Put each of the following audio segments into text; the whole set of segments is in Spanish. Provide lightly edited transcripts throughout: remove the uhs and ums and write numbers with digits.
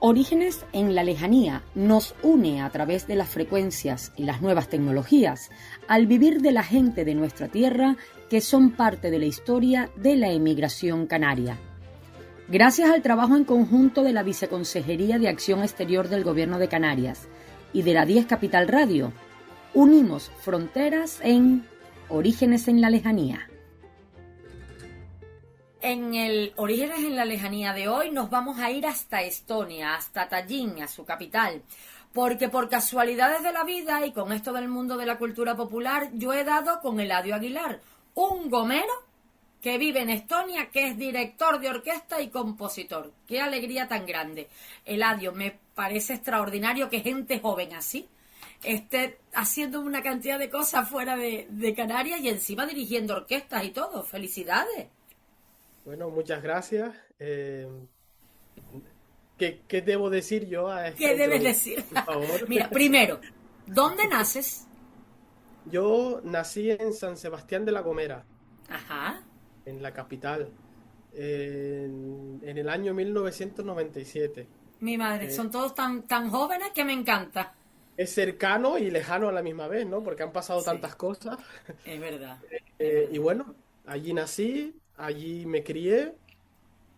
Orígenes en la lejanía nos une a través de las frecuencias y las nuevas tecnologías al vivir de la gente de nuestra tierra que son parte de la historia de la emigración canaria. Gracias al trabajo en conjunto de la Viceconsejería de Acción Exterior del Gobierno de Canarias y de la 10 Capital Radio, unimos fronteras en Orígenes en la lejanía. En el Orígenes en la lejanía de hoy nos vamos a ir hasta Estonia, hasta Tallinn, a su capital, porque por casualidades de la vida y con esto del mundo de la cultura popular, yo he dado con Eladio Aguilar, un gomero que vive en Estonia, que es director de orquesta y compositor. ¡Qué alegría tan grande! Eladio, me parece extraordinario que gente joven así esté haciendo una cantidad de cosas fuera de Canarias y encima dirigiendo orquestas y todo. ¡Felicidades! Bueno, muchas gracias. ¿Qué debo decir yo a esta ¿Qué debes introducción, decir? por favor? Mira, primero, ¿dónde naces? Yo nací en San Sebastián de la Gomera, Ajá. en la capital, en el año 1997. Mi madre, Eh, son todos tan jóvenes que me encanta. es cercano y lejano a la misma vez, ¿no? Porque han pasado Sí, tantas cosas. es verdad, es Y verdad. bueno, allí nací, allí me crié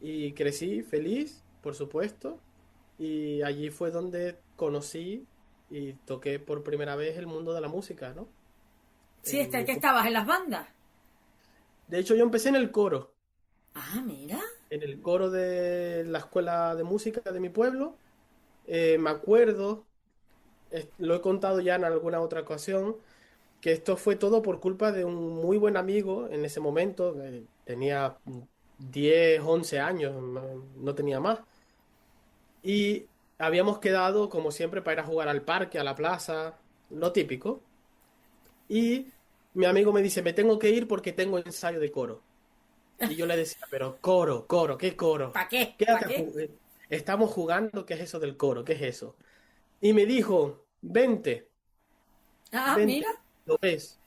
y crecí feliz, por supuesto. Y allí fue donde conocí y toqué por primera vez el mundo de la música, ¿no? Sí, En mi que pu- estabas en las bandas. De hecho, yo empecé Ah, mira. en el coro de la escuela de música de mi pueblo. Me acuerdo, lo he contado ya en alguna otra ocasión, que esto fue todo por culpa de un muy buen amigo en ese momento. Tenía 10 11 años, no tenía más. Y habíamos quedado, como siempre, para ir a jugar al parque, a la plaza, lo típico. Y mi amigo me dice, me tengo que ir porque tengo ensayo de coro. Y yo le decía, pero coro, coro, ¿qué coro? ¿Para qué? ¿Para Quédate, qué? estamos jugando, ¿qué es eso del coro? ¿Qué es eso? Y me dijo, vente, Ah, vente, mira. lo ves.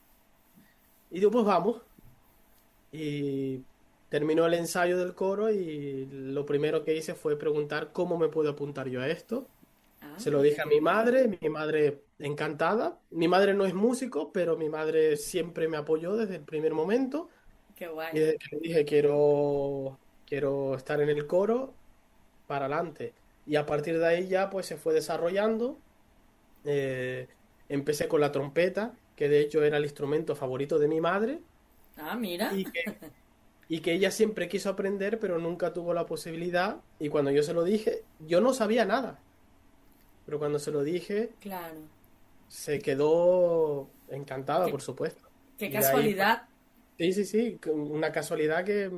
Y yo, pues vamos. Y terminó el ensayo del coro y lo primero que hice fue preguntar cómo me puedo apuntar yo a esto. Ah, Se lo mira dije a qué bien. mi madre encantada. Mi madre no es músico, pero mi madre siempre me apoyó desde el primer momento. Qué Y guay. desde que le dije, quiero estar en el coro, para adelante. Y a partir de ahí ya pues se fue desarrollando. Eh, Empecé con la trompeta, que de hecho era el instrumento favorito de mi madre, Ah, mira. y que ella siempre quiso aprender, pero nunca tuvo la posibilidad. Y cuando yo se lo dije, yo no sabía nada. Pero cuando se lo dije, Claro. se quedó encantada, Qué, por supuesto. qué Y de ahí, pues, casualidad. sí, sí, sí, una casualidad que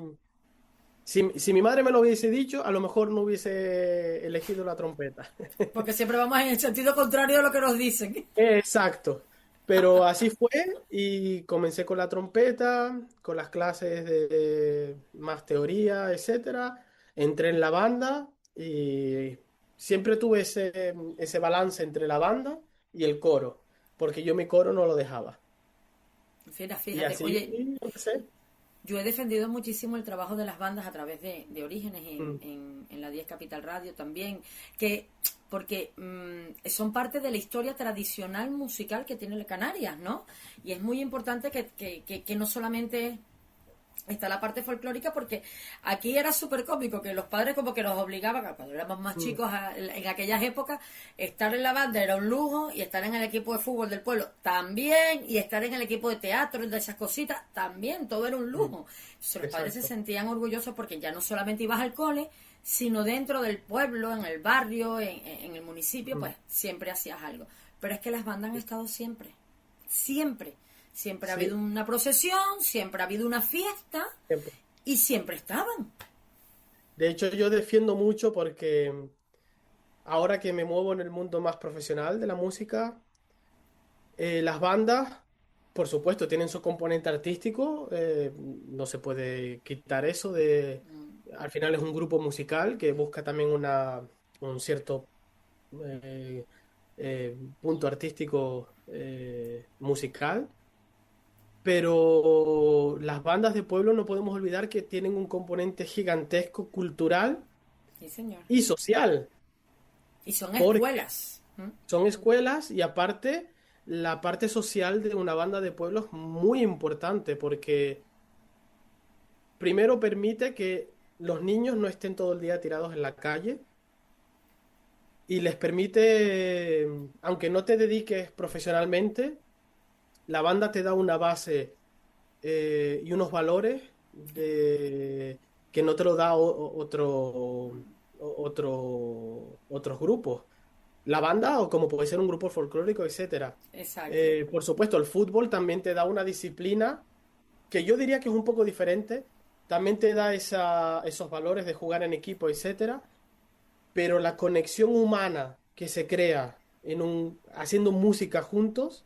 si mi madre me lo hubiese dicho, a lo mejor no hubiese elegido la trompeta. Porque siempre vamos en el sentido contrario de lo que nos dicen. Exacto. Pero así fue y comencé con la trompeta, con las clases de más teoría, etcétera. Entré en la banda y siempre tuve ese balance entre la banda y el coro, porque yo mi coro no lo dejaba. Y Fíjate. así Oye, empecé. yo he defendido muchísimo el trabajo de las bandas a través de Orígenes Mm, en la 10 Capital Radio también, que porque son parte de la historia tradicional musical que tiene Canarias, ¿no? Y es muy importante que no solamente está la parte folclórica, porque aquí era súper cómico que los padres como que nos obligaban, cuando éramos más mm, chicos en aquellas épocas, estar en la banda era un lujo y estar en el equipo de fútbol del pueblo también, y estar en el equipo de teatro, de esas cositas también, todo era un mm, lujo. Entonces los padres se exacto. sentían orgullosos porque ya no solamente ibas al cole, sino dentro del pueblo, en el barrio, en el municipio, Mm, pues siempre hacías algo. Pero es que las bandas han estado siempre, siempre. Siempre ha habido sí, una procesión, siempre ha habido una fiesta siempre. y siempre estaban. De hecho, yo defiendo mucho porque ahora que me muevo en el mundo más profesional de la música, las bandas, por supuesto, tienen su componente artístico, no se puede quitar eso al final es un grupo musical que busca también un cierto eh, punto artístico musical, pero las bandas de pueblo no podemos olvidar que tienen un componente gigantesco cultural Sí, señor. y social. Y son porque escuelas. ¿M? son escuelas y aparte la parte social de una banda de pueblo es muy importante porque primero permite que los niños no estén todo el día tirados en la calle y les permite, aunque no te dediques profesionalmente, la banda te da una base y unos valores que no te lo da otros grupos. La banda o como puede ser un grupo folclórico, etcétera. Exacto. Por supuesto, el fútbol también te da una disciplina que yo diría que es un poco diferente. También te da esos valores de jugar en equipo, etcétera. Pero la conexión humana que se crea haciendo música juntos,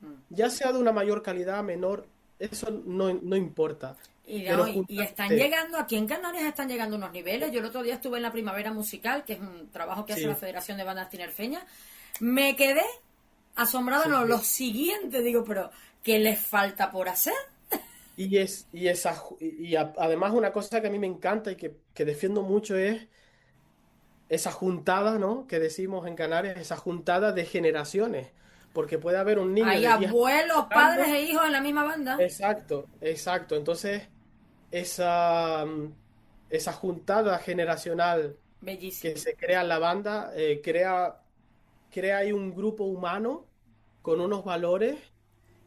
Mm. ya sea de una mayor calidad, menor, eso no importa. Y, Pero no, y están juntarte, llegando, aquí en Canarias están llegando unos niveles. Yo el otro día estuve en la Primavera Musical, que es un trabajo que hace la sí, Federación de Bandas Tinerfeñas. Me quedé asombrada, sí. no, lo siguiente, digo, pero ¿qué les falta por hacer? Además una cosa que a mí me encanta y que defiendo mucho es esa juntada, ¿no? Que decimos en Canarias, esa juntada de generaciones. Porque puede haber un niño Hay de 10 años abuelos, padres tocando. e hijos en la misma banda. Exacto, exacto. Entonces, esa juntada generacional que Bellísimo. se crea en la banda, crea ahí un grupo humano con unos valores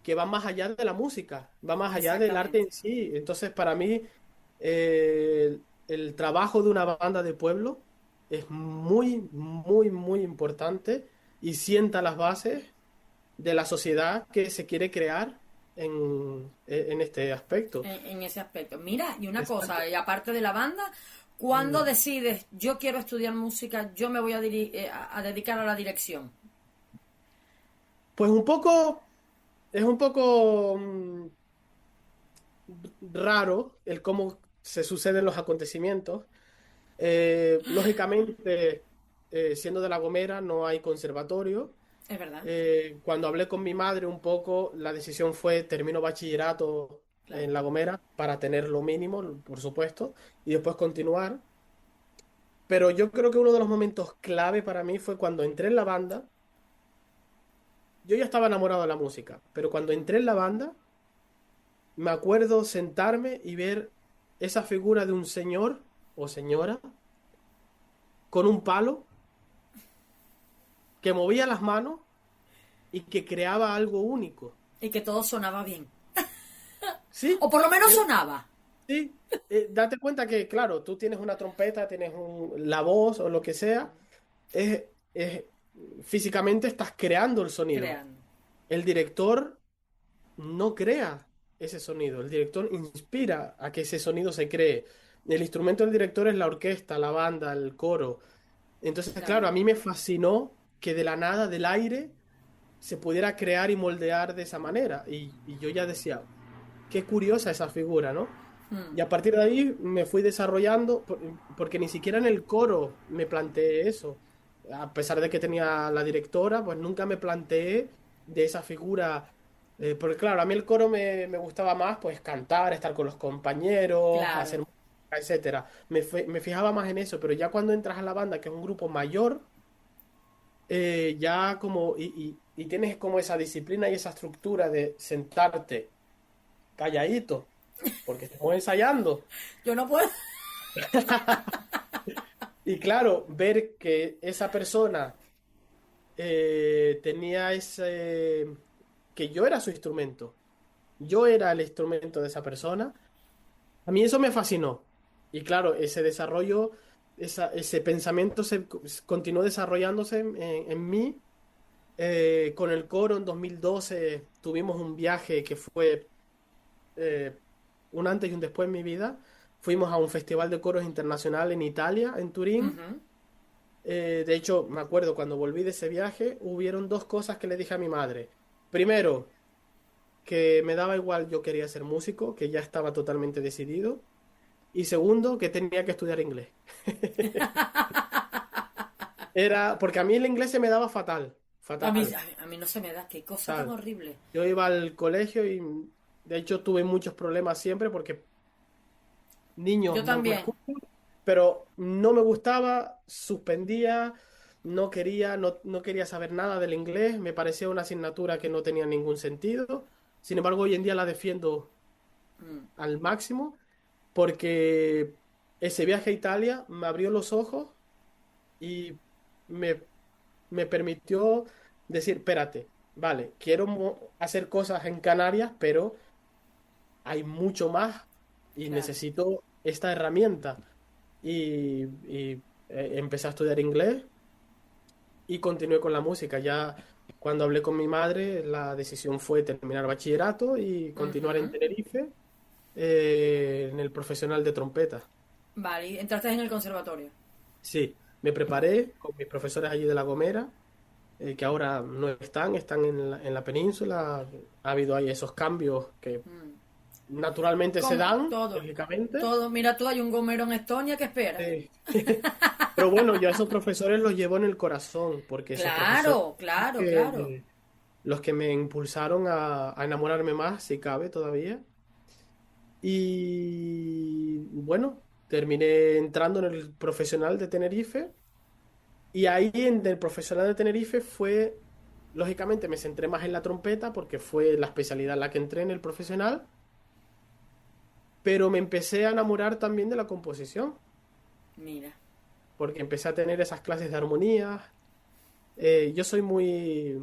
que van más allá de la música, va más allá del arte Exactamente. en sí. Entonces, para mí, el trabajo de una banda de pueblo es muy, muy, muy importante y sienta las bases de la sociedad que se quiere crear en este aspecto. En ese aspecto. Mira, y una Exacto. cosa, y aparte de la banda, cuando Mm. decides, yo quiero estudiar música, yo me voy a dedicar a la dirección? Pues es un poco raro el cómo se suceden los acontecimientos. Lógicamente, siendo de La Gomera, no hay conservatorio. Es verdad, Cuando hablé con mi madre un poco, la decisión fue termino bachillerato claro. en La Gomera para tener lo mínimo, por supuesto, y después continuar. Pero yo creo que uno de los momentos clave para mí fue cuando entré en la banda. Yo ya estaba enamorado de la música, pero cuando entré en la banda, me acuerdo sentarme y ver esa figura de un señor o señora con un palo que movía las manos y que creaba algo único. Y que todo sonaba bien. Sí, O por lo menos eh, sonaba. sí, date cuenta que, claro, tú tienes una trompeta, tienes la voz o lo que sea, es, físicamente estás creando el sonido. Creando. El director no crea ese sonido, el director inspira a que ese sonido se cree. El instrumento del director es la orquesta, la banda, el coro. Entonces, claro, Claro. a mí me fascinó que de la nada, del aire, se pudiera crear y moldear de esa manera. Y yo ya decía, qué curiosa esa figura, ¿no? Hmm. Y a partir de ahí me fui desarrollando, porque ni siquiera en el coro me planteé eso. A pesar de que tenía la directora, pues nunca me planteé de esa figura. Porque claro, a mí el coro me gustaba más, pues cantar, estar con los compañeros, hacer Claro. música, etcétera. Me fijaba más en eso, pero ya cuando entras a la banda, que es un grupo mayor, ya como, y tienes como esa disciplina y esa estructura de sentarte calladito, porque estamos ensayando. Yo no puedo. Y claro, ver que esa persona tenía que yo era su instrumento, yo era el instrumento de esa persona, a mí eso me fascinó. Y claro, ese desarrollo, ese pensamiento continuó desarrollándose en mí. Con el coro en 2012 tuvimos un viaje que fue eh, un antes y un después en mi vida. Fuimos a un festival de coros internacional en Italia, en Turín. Ujú. De hecho, me acuerdo cuando volví de ese viaje, hubieron dos cosas que le dije a mi madre. Primero, que me daba igual, yo quería ser músico, que ya estaba totalmente decidido. Y segundo, que tenía que estudiar inglés. Era, porque a mí el inglés se me daba fatal, A mí, fatal. a mí no se me da. Qué cosa tan Fatal. horrible. Yo iba al colegio y de hecho tuve muchos problemas siempre porque niños Yo no me también. escuchan, pero no me gustaba, suspendía, no quería saber nada del inglés, me parecía una asignatura que no tenía ningún sentido. Sin embargo, hoy en día la defiendo Mm, al máximo porque ese viaje a Italia me abrió los ojos y me, me permitió decir, espérate, vale, quiero hacer cosas en Canarias, pero hay mucho más y claro. necesito esta herramienta. Empecé a estudiar inglés y continué con la música. Ya cuando hablé con mi madre, la decisión fue terminar bachillerato y continuar en Ujú. Tenerife, en el profesional de trompeta. Vale, y entraste en el conservatorio. Sí, me preparé con mis profesores allí de La Gomera, que ahora no están, están en la península. Ha habido ahí esos cambios que Mm. naturalmente se Como dan, todo, lógicamente. todo. Mira tú, hay un gomero en Estonia que espera. Sí. Pero bueno, yo a esos profesores los llevo en el corazón, porque esos profesores Claro, claro, claro. que, los que me impulsaron a enamorarme más, si cabe todavía. Y bueno, terminé entrando en el profesional de Tenerife. Y ahí en el profesional de Tenerife fue, lógicamente me centré más en la trompeta porque fue la especialidad en la que entré en el profesional, pero me empecé a enamorar también de la composición, Mira, porque empecé a tener esas clases de armonía. Yo soy muy,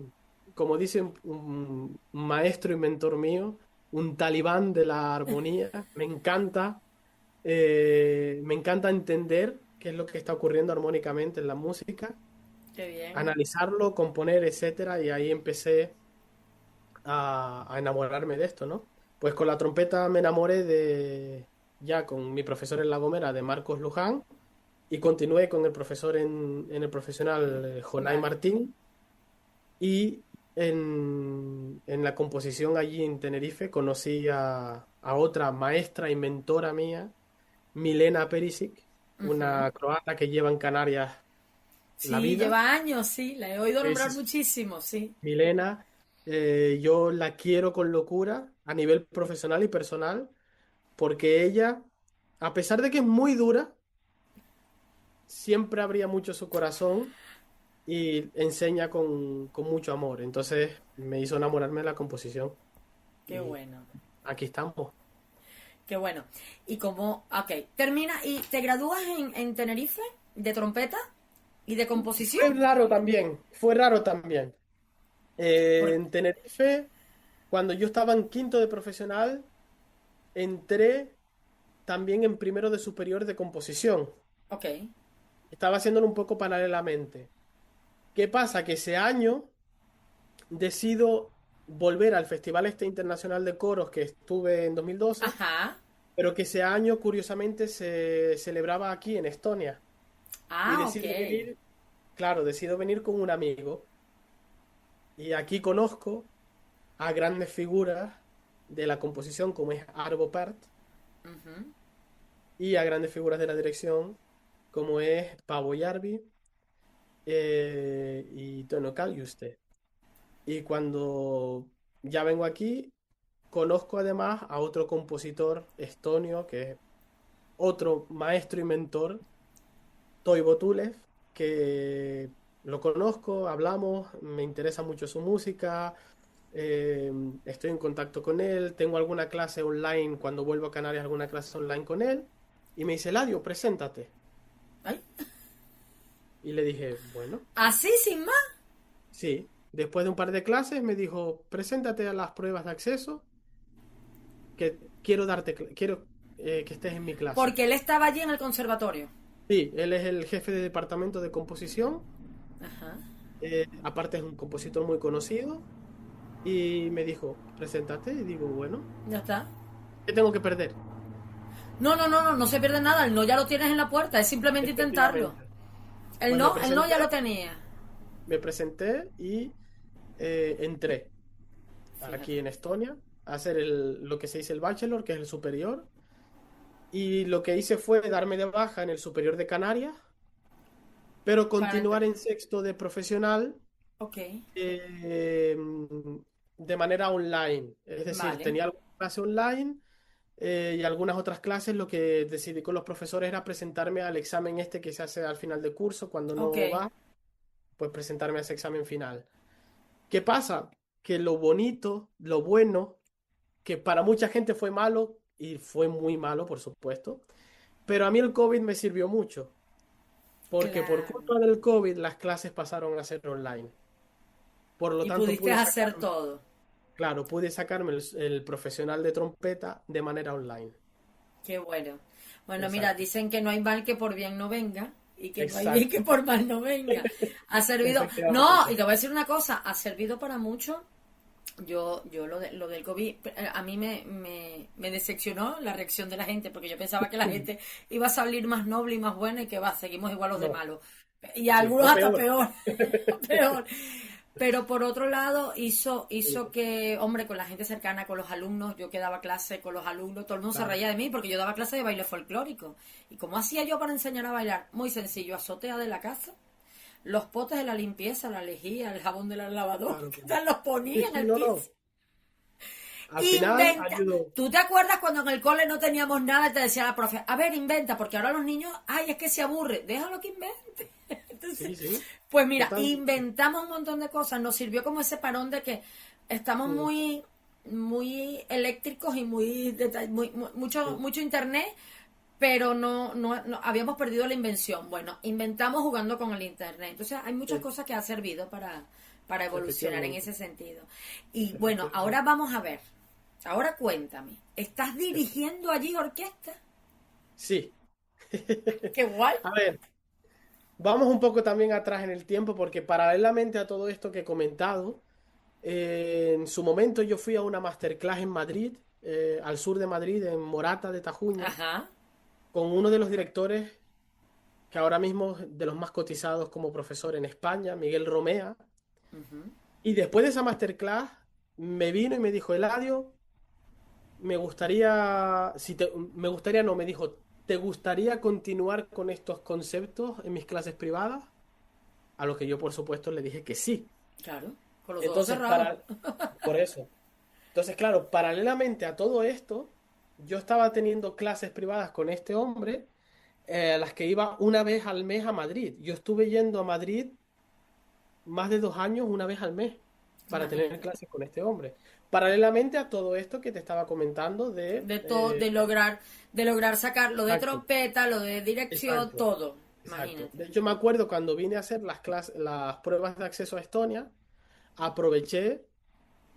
como dice un maestro y mentor mío, un talibán de la armonía. Me encanta entender qué es lo que está ocurriendo armónicamente en la música, qué bien. analizarlo, componer, etcétera, y ahí empecé a enamorarme de esto, ¿no? Pues con la trompeta me enamoré ya con mi profesor en La Gomera, de Marcos Luján, y continué con el profesor en el profesional, Jonay Vale. Martín, y en la composición allí en Tenerife conocí a otra maestra y mentora mía, Milena Perisic, Ujú. una croata que lleva en Canarias la Sí, vida. lleva años, sí, la he oído Esa nombrar es muchísimo, sí. Milena. Yo la quiero con locura a nivel profesional y personal, porque ella, a pesar de que es muy dura, siempre abría mucho su corazón y enseña con mucho amor. Entonces me hizo enamorarme de la composición. Qué Y bueno, aquí estamos. qué bueno. Y como, ok, termina y te gradúas en Tenerife de trompeta y de composición. Fue raro también. Por- En Tenerife, cuando yo estaba en quinto de profesional, entré también en primero de superior de composición. ok, Estaba haciéndolo un poco paralelamente. ¿Qué pasa? Que ese año decido volver al Festival este Internacional de Coros que estuve en 2012, ajá. pero que ese año curiosamente se celebraba aquí en Estonia. Y Ah, ok. decido venir, claro, decido venir con un amigo. Y aquí conozco a grandes figuras de la composición como es Arvo Pärt Ujú. y a grandes figuras de la dirección como es Paavo Järvi, y Tono Kaljuste. Y cuando ya vengo aquí, conozco además a otro compositor estonio, que es otro maestro y mentor, Toivo Tulev, que lo conozco, hablamos, me interesa mucho su música, eh, estoy en contacto con él, tengo alguna clase online, cuando vuelvo a Canarias, alguna clase online con él, y me dice, Ladio, preséntate. Ay, Y le dije, bueno, así sin más. sí. Después de un par de clases me dijo, preséntate a las pruebas de acceso, que quiero quiero que estés en mi clase. Porque él estaba allí en el conservatorio. Sí, él es el jefe de departamento de composición, Ajá. aparte es un compositor muy conocido, y me dijo, preséntate, y digo, bueno, Ya está. ¿qué tengo que perder? No, no, no, no, no se pierde nada. El no ya lo tienes en la puerta, es simplemente intentarlo. Efectivamente. Pues El no ya lo tenía. me presenté y entré aquí Fíjate. en Estonia a hacer lo que se dice el bachelor, que es el superior, y lo que hice fue darme de baja en el superior de Canarias, pero Para continuar entrar. en sexto de profesional, Ok, eh, de manera online. Es decir, vale. tenía alguna clase online, y algunas otras clases. Lo que decidí con los profesores era presentarme al examen este que se hace al final de curso cuando Ok, no va. pues presentarme a ese examen final. ¿Qué pasa? Que lo bonito, lo bueno, que para mucha gente fue malo, y fue muy malo, por supuesto, pero a mí el COVID me sirvió mucho, porque por Claro. culpa del COVID las clases pasaron a ser online. Por lo Y tanto, pudiste hacer todo. claro, pude sacarme el profesional de trompeta de manera online. Qué bueno. Bueno, mira, Exacto, dicen que no hay mal que por bien no venga y que no hay bien que exacto, por mal no venga. Ha servido, no, y efectivamente. te voy a decir una cosa, ha servido para mucho. Yo lo del COVID, a mí me decepcionó la reacción de la gente, porque yo pensaba que la gente iba a salir más noble y más buena y que va, seguimos igual los de No, malos. Y sí, algunos o hasta peor. peor, peor. Pero por otro lado, hizo Sí, que, hombre, con la gente cercana, con los alumnos, yo que daba clase con los alumnos, todo el mundo se claro, reía de mí porque yo daba clase de baile folclórico. ¿Y cómo hacía yo para enseñar a bailar? Muy sencillo, azotea de la casa, los potes de la limpieza, la lejía, el jabón de la lavadora, claro, ¿qué claro. tal? Los Sí, ponía en sí, el no, piso. no. Al final Inventa. ayudó. ¿Tú te acuerdas cuando en el cole no teníamos nada y te decía la profe, a ver, inventa, porque ahora los niños, ay, es que se aburre, déjalo que invente. Entonces, Sí, sí, pues mira, totalmente. inventamos un montón de cosas, nos sirvió como ese parón de que estamos Mm, muy eléctricos y mucho, sí, mucho internet, pero no habíamos perdido la invención. Bueno, inventamos jugando con el internet. Entonces hay muchas sí, cosas que ha servido para evolucionar en efectivamente, ese sentido. Y bueno, ahora efectivamente. vamos a ver. Ahora cuéntame, ¿estás dirigiendo allí orquesta? Sí. ¡Qué guay! A ver, vamos un poco también atrás en el tiempo porque paralelamente a todo esto que he comentado, en su momento yo fui a una masterclass en Madrid, al sur de Madrid, en Morata de Tajuña, Ajá. con uno de los directores que ahora mismo es de los más cotizados como profesor en España, Miguel Romea. Ujú. Y después de esa masterclass me vino y me dijo, Eladio, me gustaría, me gustaría no, me dijo, ¿te gustaría continuar con estos conceptos en mis clases privadas? A lo que yo, por supuesto, le dije que sí. Claro, con los ojos Entonces, cerrados. por eso. Entonces, claro, paralelamente a todo esto, yo estaba teniendo clases privadas con este hombre, a las que iba una vez al mes a Madrid. Yo estuve yendo a Madrid más de 2 años, una vez al mes, para tener Imagínate. clases con este hombre. Paralelamente a todo esto que te estaba comentando de... De todo, de lograr sacar lo de exacto, trompeta, lo de dirección, exacto, todo. exacto. Imagínate. De hecho, me acuerdo cuando vine a hacer las pruebas de acceso a Estonia, aproveché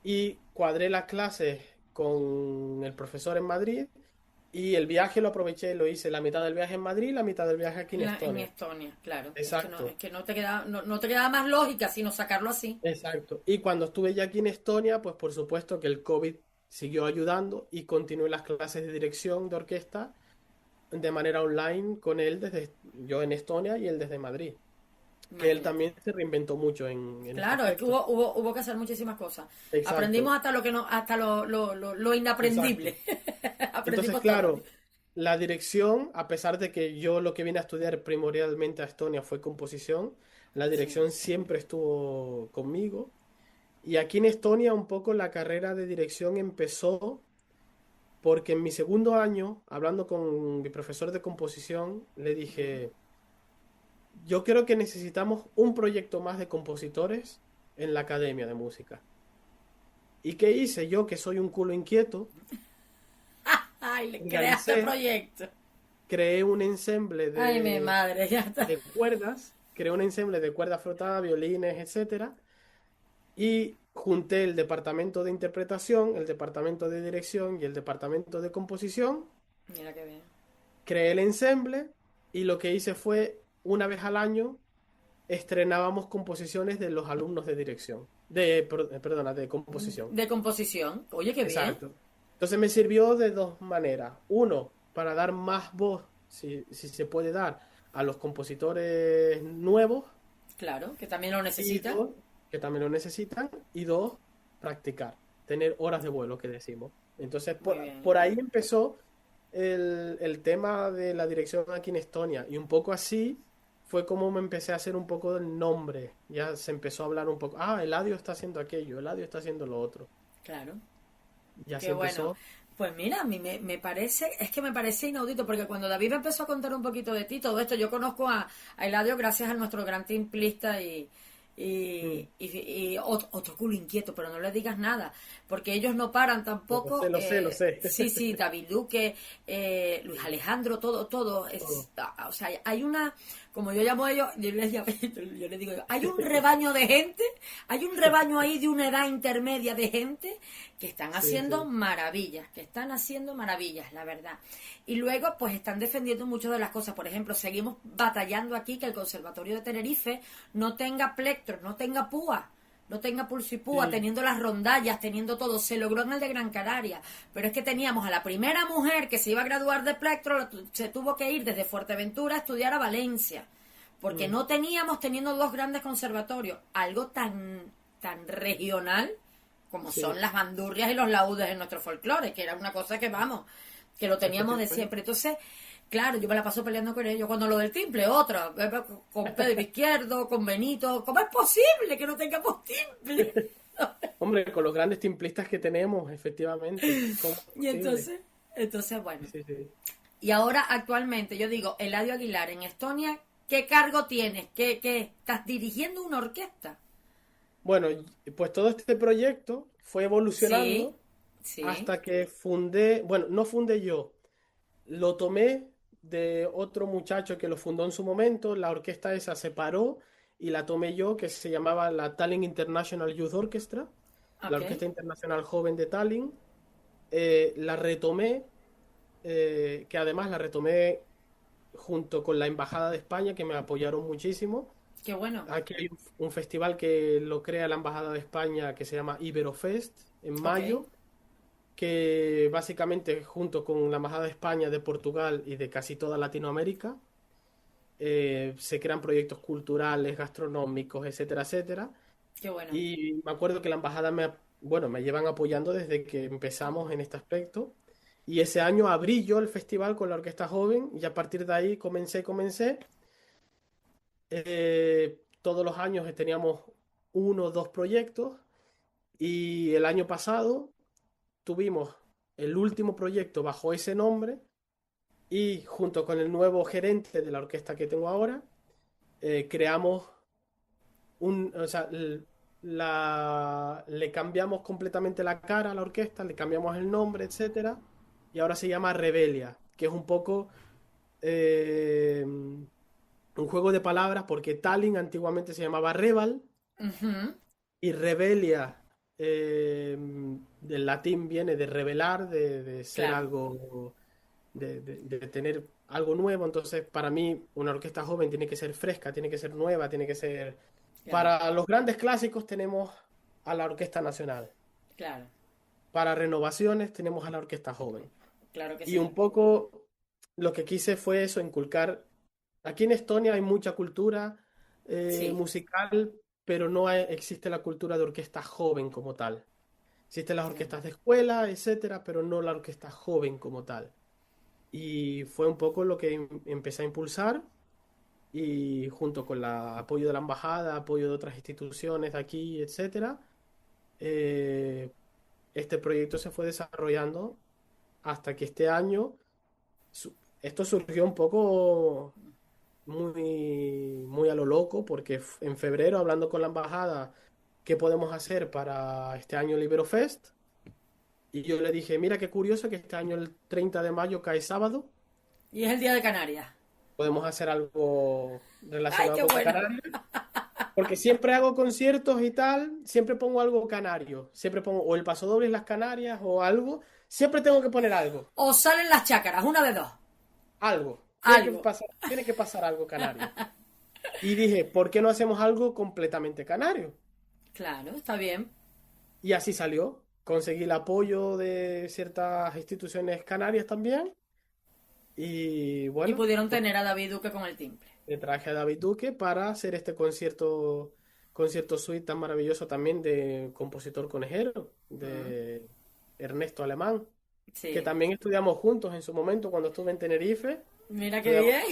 y cuadré las clases con el profesor en Madrid y el viaje lo aproveché, lo hice la mitad del viaje en Madrid y la mitad del viaje aquí en En Estonia. Estonia, claro. Es Exacto, que no te queda, no te queda más lógica sino sacarlo así. exacto. Y cuando estuve ya aquí en Estonia, pues por supuesto que el COVID siguió ayudando y continué las clases de dirección de orquesta de manera online con él desde yo en Estonia y él desde Madrid, que él Imagínate. también se reinventó mucho en este Claro, es que aspecto. hubo que hacer muchísimas cosas. Exacto, Aprendimos hasta lo que no, hasta lo exacto. inaprendible. Entonces, Aprendimos todo. claro, la dirección, a pesar de que yo lo que vine a estudiar primordialmente a Estonia fue composición, la Sí. dirección siempre estuvo conmigo. Y aquí en Estonia un poco la carrera de dirección empezó porque en mi segundo año, hablando con mi profesor de composición, le dije, yo creo que necesitamos un proyecto más de compositores en la academia de música. ¿Y qué hice yo, que soy un culo inquieto? Ay, le creaste Organicé, proyecto. creé un ensemble Ay, mi madre, ya está. de cuerdas, creé un ensemble de cuerdas frotadas, violines, etcétera, y junté el departamento de interpretación, el departamento de dirección y el departamento de composición, Mira qué bien. creé el ensemble y lo que hice fue, una vez al año, estrenábamos composiciones de los alumnos de dirección, perdona, de composición. De composición. Oye, qué bien. Exacto. Entonces me sirvió de dos maneras. Uno, para dar más voz, si se puede dar, a los compositores nuevos. Claro, que también lo Y necesita. dos, que también lo necesitan. Y dos, practicar. Tener horas de vuelo, que decimos. Entonces, Muy por bien. ahí empezó el tema de la dirección aquí en Estonia. Y un poco así fue como me empecé a hacer un poco del nombre. Ya se empezó a hablar un poco. Ah, Eladio está haciendo aquello, Eladio está haciendo lo otro. Claro. Y así Qué bueno. empezó. Pues mira, a mí me parece, es que me parece inaudito, porque cuando David me empezó a contar un poquito de ti, todo esto, yo conozco a Eladio gracias a nuestro gran timplista Otro culo inquieto, pero no le digas nada, porque ellos no paran tampoco. Lo sé. Sí, David Duque, Luis Alejandro, todo. Todo. O sea, hay una, como yo llamo a ellos, yo les digo, hay un rebaño de gente, hay un rebaño ahí de una edad intermedia de gente que están Sí, haciendo sí. maravillas, la verdad. Y luego, pues están defendiendo muchas de las cosas. Por ejemplo, seguimos batallando aquí que el Conservatorio de Tenerife no tenga plectros, no tenga púa, no tenga pulso y púa, Sí. teniendo las rondallas, teniendo todo. Se logró en el de Gran Canaria, pero es que teníamos a la primera mujer que se iba a graduar de plectro, se tuvo que ir desde Fuerteventura a estudiar a Valencia, porque Mm. no teníamos, teniendo dos grandes conservatorios, algo tan regional como son Sí. las bandurrias y los laúdes en nuestro folclore, que era una cosa que, vamos, que lo teníamos de Efectivamente. siempre. Entonces, claro, yo me la paso peleando con ellos. Cuando lo del timple, otra, con Pedro Izquierdo, con Benito, ¿cómo es posible que no tengamos timple? Hombre, con los grandes timplistas que tenemos, efectivamente. ¿Cómo es Y posible? entonces, bueno. Sí, sí. Y ahora, actualmente, yo digo, Eladio Aguilar en Estonia, ¿qué cargo tienes? ¿Qué estás dirigiendo una orquesta? Bueno, pues todo este proyecto fue Sí, evolucionando sí, hasta que fundé, bueno, no fundé yo, lo tomé de otro muchacho que lo fundó en su momento, la orquesta esa se paró y la tomé yo, que se llamaba la Tallinn International Youth Orchestra, la ok, Orquesta Internacional Joven de Tallinn. La retomé, que además la retomé junto con la Embajada de España, que me apoyaron muchísimo. qué bueno, Aquí hay un festival que lo crea la Embajada de España que se llama Iberofest en ok, mayo, que básicamente junto con la Embajada de España, de Portugal y de casi toda Latinoamérica, se crean proyectos culturales, gastronómicos, etcétera, etcétera. qué bueno, Y me acuerdo que la Embajada bueno, me llevan apoyando desde que empezamos en este aspecto. Y ese año abrí yo el festival con la Orquesta Joven y a partir de ahí comencé. Todos los años teníamos uno o dos proyectos y el año pasado tuvimos el último proyecto bajo ese nombre y junto con el nuevo gerente de la orquesta que tengo ahora, creamos o sea, le cambiamos completamente la cara a la orquesta, le cambiamos el nombre, etcétera, y ahora se llama Rebelia, que es un poco un juego de palabras porque Tallinn antiguamente se llamaba Reval ujú, y Rebelia del latín viene de revelar, de ser claro, algo, de tener algo nuevo. Entonces, para mí, una orquesta joven tiene que ser fresca, tiene que ser nueva, tiene que ser... claro, Para los grandes clásicos tenemos a la Orquesta Nacional. claro, Para renovaciones tenemos a la Orquesta Joven. claro que Y sí, un poco lo que quise fue eso, inculcar. Aquí en Estonia hay mucha cultura sí, musical, pero no existe la cultura de orquesta joven como tal. Existen las claro, orquestas de escuela, etcétera, pero no la orquesta joven como tal. Y fue un poco lo que empecé a impulsar y junto con el apoyo de la embajada, apoyo de otras instituciones de aquí, etcétera, eh, este proyecto se fue desarrollando hasta que este año esto surgió un poco muy a lo loco, porque en febrero, hablando con la embajada, ¿qué podemos hacer para este año Liberofest? Y yo le dije, mira qué curioso que este año el 30 de mayo cae sábado, y es el día de Canarias, podemos hacer algo ay, relacionado qué con bueno, Canarias, porque siempre hago conciertos y tal, siempre pongo algo canario, siempre pongo o el Pasodobles Las Canarias o algo, siempre tengo que poner algo, o salen las chácaras, una de dos, algo, algo, tiene que pasar algo canario. Y dije, ¿por qué no hacemos algo completamente canario? claro, está bien, Y así salió. Conseguí el apoyo de ciertas instituciones canarias también. Y y bueno, pudieron pues tener a David Duque con el timple, le traje a David Duque para hacer este concierto suite tan maravilloso también de compositor conejero, mm, de Ernesto Alemán, que sí, también estudiamos juntos en su momento cuando estuve en Tenerife. mira qué Estudiamos- bien.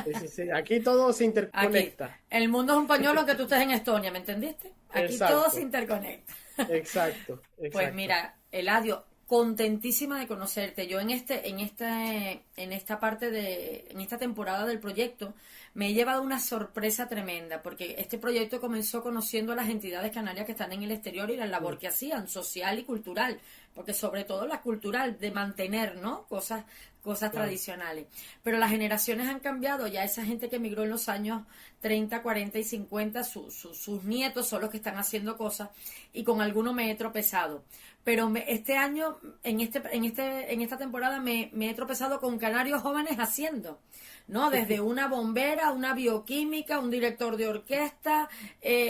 sí, sí, sí. Aquí todo se Aquí, interconecta. el mundo es un pañuelo aunque tú estés en Estonia, ¿me entendiste? Aquí todo se Exacto, interconecta. exacto, Pues exacto. mira, Eladio, contentísima de conocerte. Yo en esta temporada del proyecto me he llevado una sorpresa tremenda, porque este proyecto comenzó conociendo a las entidades canarias que están en el exterior y la labor que hacían, social y cultural, porque sobre todo la cultural, de mantener, ¿no? Cosas Claro. tradicionales. Pero las generaciones han cambiado, ya esa gente que emigró en los años 30, 40 y 50, sus nietos son los que están haciendo cosas, y con alguno me he tropezado. Pero este año, en esta temporada, me he tropezado con canarios jóvenes haciendo, ¿no? Desde una bombera, una bioquímica, un director de orquesta,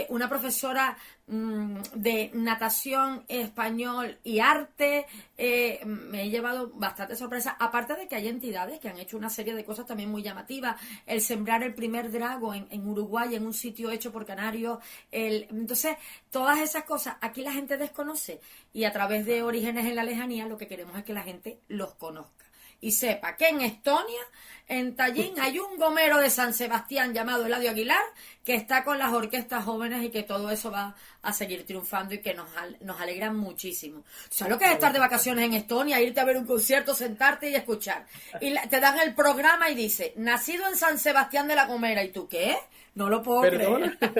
una profesora de natación, español y arte. Me he llevado bastante sorpresa, aparte de que hay entidades que han hecho una serie de cosas también muy llamativas. El sembrar el primer drago en Uruguay, en un sitio hecho por canarios. Entonces, todas esas cosas aquí la gente desconoce, y a través de Orígenes en la Lejanía lo que queremos es que la gente los conozca y sepa que en Estonia, en Tallinn, hay un gomero de San Sebastián llamado Eladio Aguilar, que está con las orquestas jóvenes, y que todo eso va a seguir triunfando, y que nos alegran muchísimo. ¿Sabes lo que es estar de vacaciones en Estonia, irte a ver un concierto, sentarte y escuchar? Y te dan el programa y dice, nacido en San Sebastián de la Gomera, y tú, ¿qué? No lo puedo ¿Perdona? creer.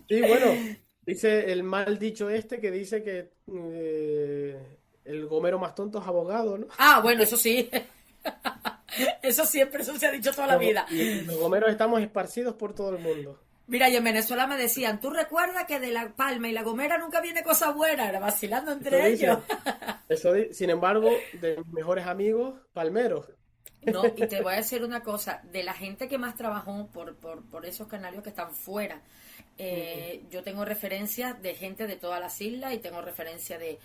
Sí, bueno, dice el mal dicho este que dice que el gomero más tonto es abogado, ¿no? Ah, bueno, eso sí. Eso siempre, eso se ha dicho toda la vida. Y los gomeros estamos esparcidos por todo el mundo. Mira, y en Venezuela me decían, ¿tú recuerdas que de La Palma y La Gomera nunca viene cosa buena? Era vacilando Eso entre ellos. dicen. Sin embargo, de mis mejores amigos, palmeros. No, y te voy a decir una cosa, de la gente que más trabajó por esos canarios que están fuera, yo tengo referencias de gente de todas las islas, y tengo referencia de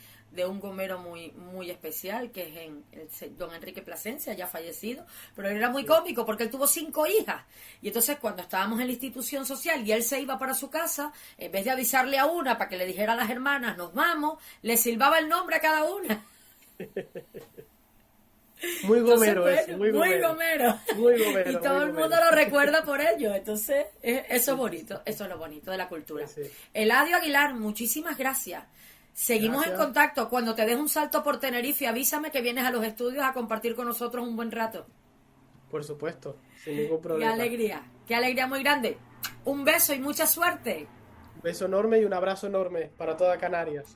un gomero muy muy especial, que es don Enrique Plasencia, ya fallecido, pero él era muy cómico porque él tuvo 5 hijas, y entonces cuando estábamos en la institución social y él se iba para su casa, en vez de avisarle a una para que le dijera a las hermanas, nos vamos, le silbaba el nombre a cada una. Muy Entonces, gomero bueno, eso, muy muy gomero. gomero. Muy gomero, Y todo muy el mundo gomero. lo recuerda por ello. Entonces, eso es bonito. Eso es lo bonito de la cultura. Sí, sí. Eladio Aguilar, muchísimas gracias. Seguimos en Gracias. contacto. Cuando te des un salto por Tenerife, avísame que vienes a los estudios a compartir con nosotros un buen rato. Por supuesto, sin ningún problema. Qué alegría muy grande. Un beso y mucha suerte. Un beso enorme y un abrazo enorme para toda Canarias.